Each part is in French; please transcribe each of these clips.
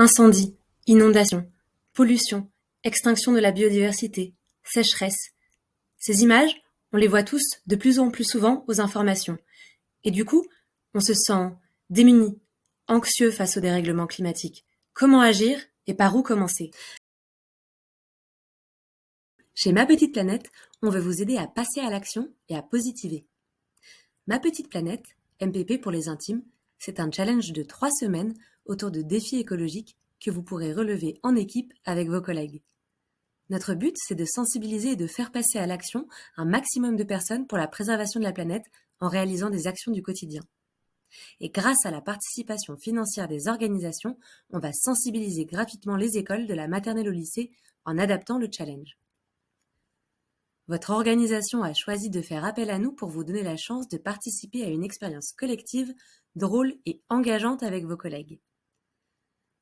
Incendies, inondations, pollution, extinction de la biodiversité, sécheresse. Ces images, on les voit tous de plus en plus souvent aux informations. Et du coup, on se sent démuni, anxieux face au dérèglement climatique. Comment agir et par où commencer? Chez Ma Petite Planète, on veut vous aider à passer à l'action et à positiver. Ma Petite Planète, MPP pour les intimes, c'est un challenge de 3 semaines autour de défis écologiques que vous pourrez relever en équipe avec vos collègues. Notre but, c'est de sensibiliser et de faire passer à l'action un maximum de personnes pour la préservation de la planète en réalisant des actions du quotidien. Et grâce à la participation financière des organisations, on va sensibiliser gratuitement les écoles de la maternelle au lycée en adaptant le challenge. Votre organisation a choisi de faire appel à nous pour vous donner la chance de participer à une expérience collective, drôle et engageante avec vos collègues.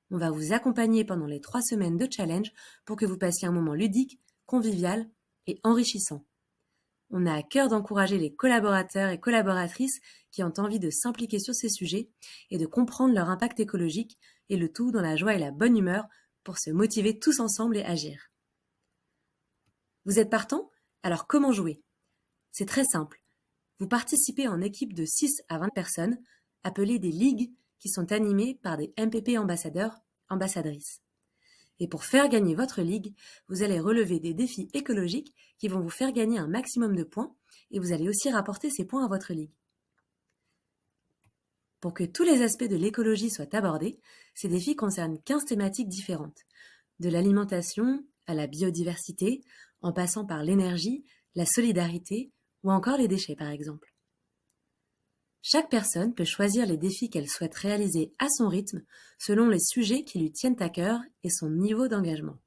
On va vous accompagner pendant les 3 semaines de challenge pour que vous passiez un moment ludique, convivial et enrichissant. On a à cœur d'encourager les collaborateurs et collaboratrices qui ont envie de s'impliquer sur ces sujets et de comprendre leur impact écologique, et le tout dans la joie et la bonne humeur pour se motiver tous ensemble et agir. Vous êtes partants ? Alors comment jouer ? C'est très simple. Vous participez en équipe de 6 à 20 personnes, appelées des ligues, qui sont animées par des MPP ambassadeurs, ambassadrices. Et pour faire gagner votre ligue, vous allez relever des défis écologiques qui vont vous faire gagner un maximum de points, et vous allez aussi rapporter ces points à votre ligue. Pour que tous les aspects de l'écologie soient abordés, ces défis concernent 15 thématiques différentes, de l'alimentation à la biodiversité, en passant par l'énergie, la solidarité ou encore les déchets par exemple. Chaque personne peut choisir les défis qu'elle souhaite réaliser à son rythme, selon les sujets qui lui tiennent à cœur et son niveau d'engagement.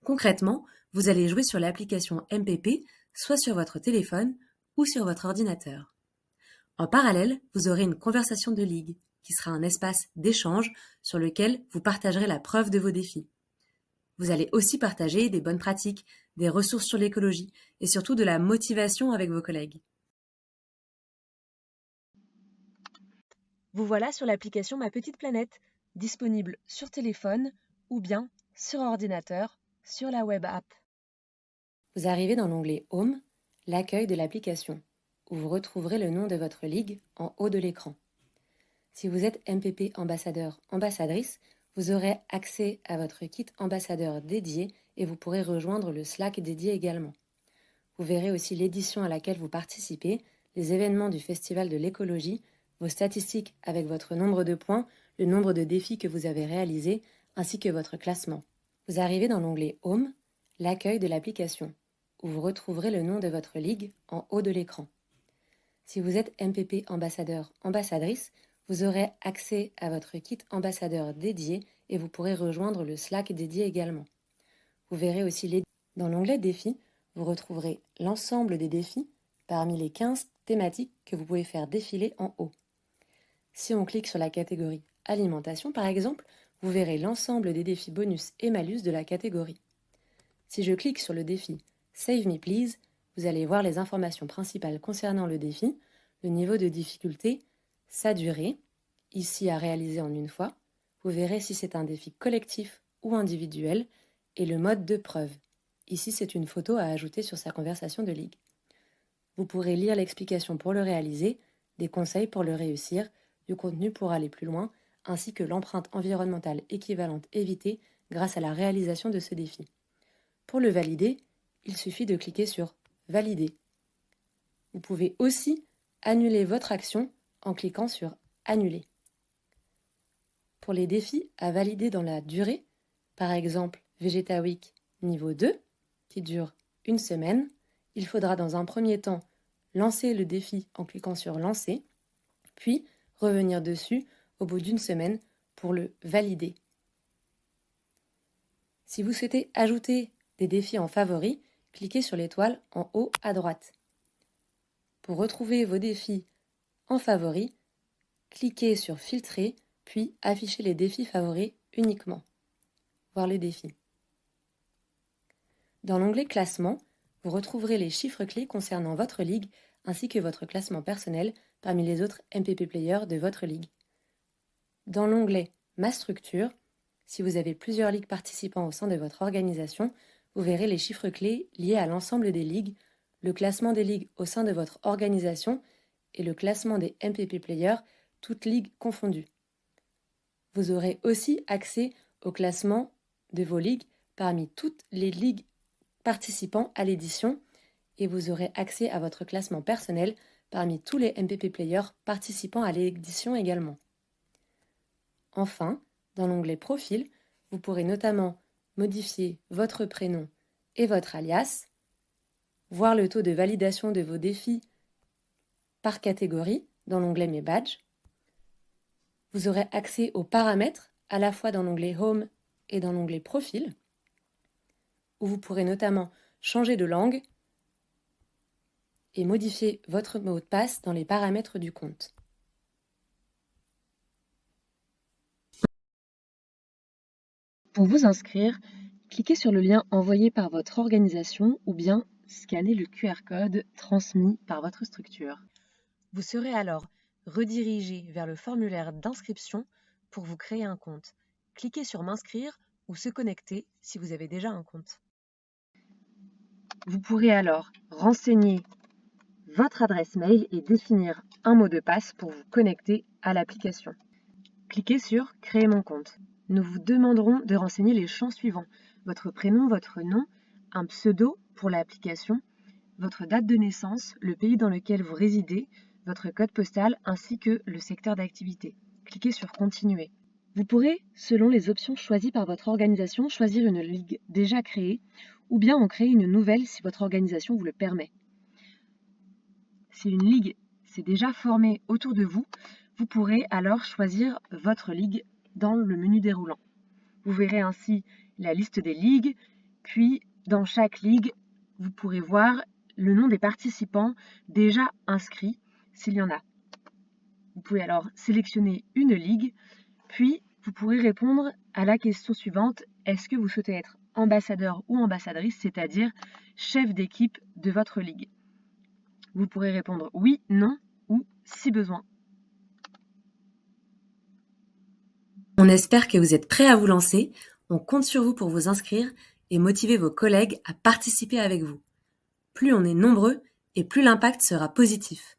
Concrètement, vous allez jouer sur l'application MPP, soit sur votre téléphone ou sur votre ordinateur. En parallèle, vous aurez une conversation de ligue, qui sera un espace d'échange sur lequel vous partagerez la preuve de vos défis. Vous allez aussi partager des bonnes pratiques, des ressources sur l'écologie et surtout de la motivation avec vos collègues. Vous voilà sur l'application Ma Petite Planète, disponible sur téléphone ou bien sur ordinateur, sur la web app. Vous arrivez dans l'onglet Home, l'accueil de l'application, où vous retrouverez le nom de votre ligue en haut de l'écran. Si vous êtes MPP ambassadeur, ambassadrice, vous aurez accès à votre kit ambassadeur dédié et vous pourrez rejoindre le Slack dédié également. Vous verrez aussi l'édition à laquelle vous participez, les événements du Festival de l'écologie, vos statistiques avec votre nombre de points, le nombre de défis que vous avez réalisés, ainsi que votre classement. Vous arrivez dans l'onglet Home, l'accueil de l'application, où vous retrouverez le nom de votre ligue en haut de l'écran. Si vous êtes MPP ambassadeur, ambassadrice, vous aurez accès à votre kit ambassadeur dédié et vous pourrez rejoindre le Slack dédié également. Vous verrez aussi dans l'onglet Défis, vous retrouverez l'ensemble des défis parmi les 15 thématiques que vous pouvez faire défiler en haut. Si on clique sur la catégorie Alimentation par exemple, vous verrez l'ensemble des défis bonus et malus de la catégorie. Si je clique sur le défi Save Me Please, vous allez voir les informations principales concernant le défi, le niveau de difficulté, sa durée, ici à réaliser en une fois. Vous verrez si c'est un défi collectif ou individuel et le mode de preuve. Ici, c'est une photo à ajouter sur sa conversation de ligue. Vous pourrez lire l'explication pour le réaliser, des conseils pour le réussir, du contenu pour aller plus loin, ainsi que l'empreinte environnementale équivalente évitée grâce à la réalisation de ce défi. Pour le valider, il suffit de cliquer sur « Valider ». Vous pouvez aussi annuler votre action en cliquant sur « Annuler ». Pour les défis à valider dans la durée, par exemple Vegeta Week niveau 2, qui dure 1 semaine, il faudra dans un premier temps lancer le défi en cliquant sur « Lancer », puis revenir dessus au bout d'1 semaine pour le valider. Si vous souhaitez ajouter des défis en favoris, cliquez sur l'étoile en haut à droite. Pour retrouver vos défis en favoris, cliquez sur Filtrer, puis afficher les défis favoris uniquement. Voir les défis. Dans l'onglet Classement, vous retrouverez les chiffres clés concernant votre ligue ainsi que votre classement personnel parmi les autres MPP players de votre ligue. Dans l'onglet Ma structure, Si vous avez plusieurs ligues participants au sein de votre organisation, vous verrez les chiffres clés liés à l'ensemble des ligues, le classement des ligues au sein de votre organisation et le classement des MPP Players, toutes ligues confondues. Vous aurez aussi accès au classement de vos ligues parmi toutes les ligues participant à l'édition et vous aurez accès à votre classement personnel parmi tous les MPP Players participant à l'édition également. Enfin, dans l'onglet Profil, vous pourrez notamment modifier votre prénom et votre alias, voir le taux de validation de vos défis par catégorie dans l'onglet Mes badges. Vous aurez accès aux paramètres à la fois dans l'onglet Home et dans l'onglet Profil, où vous pourrez notamment changer de langue et modifier votre mot de passe dans les paramètres du compte. Pour vous inscrire, cliquez sur le lien envoyé par votre organisation ou bien scannez le QR code transmis par votre structure. Vous serez alors redirigé vers le formulaire d'inscription pour vous créer un compte. Cliquez sur M'inscrire ou Se connecter si vous avez déjà un compte. Vous pourrez alors renseigner votre adresse mail et définir un mot de passe pour vous connecter à l'application. Cliquez sur Créer mon compte. Nous vous demanderons de renseigner les champs suivants: votre prénom, votre nom, un pseudo pour l'application, votre date de naissance, le pays dans lequel vous résidez, votre code postal ainsi que le secteur d'activité. Cliquez sur Continuer. Vous pourrez, selon les options choisies par votre organisation, choisir une ligue déjà créée ou bien en créer une nouvelle si votre organisation vous le permet. Si une ligue s'est déjà formée autour de vous, vous pourrez alors choisir votre ligue dans le menu déroulant. Vous verrez ainsi la liste des ligues, puis dans chaque ligue, vous pourrez voir le nom des participants déjà inscrits, s'il y en a. Vous pouvez alors sélectionner une ligue, puis vous pourrez répondre à la question suivante: est-ce que vous souhaitez être ambassadeur ou ambassadrice, c'est-à-dire chef d'équipe de votre ligue? Vous pourrez répondre oui, non ou si besoin. On espère que vous êtes prêts à vous lancer. On compte sur vous pour vous inscrire et motiver vos collègues à participer avec vous. Plus on est nombreux et plus l'impact sera positif.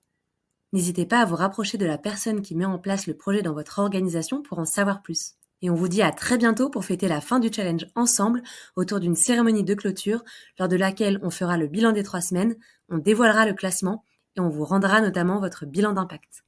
N'hésitez pas à vous rapprocher de la personne qui met en place le projet dans votre organisation pour en savoir plus. Et on vous dit à très bientôt pour fêter la fin du challenge ensemble autour d'une cérémonie de clôture lors de laquelle on fera le bilan des 3 semaines, on dévoilera le classement et on vous rendra notamment votre bilan d'impact.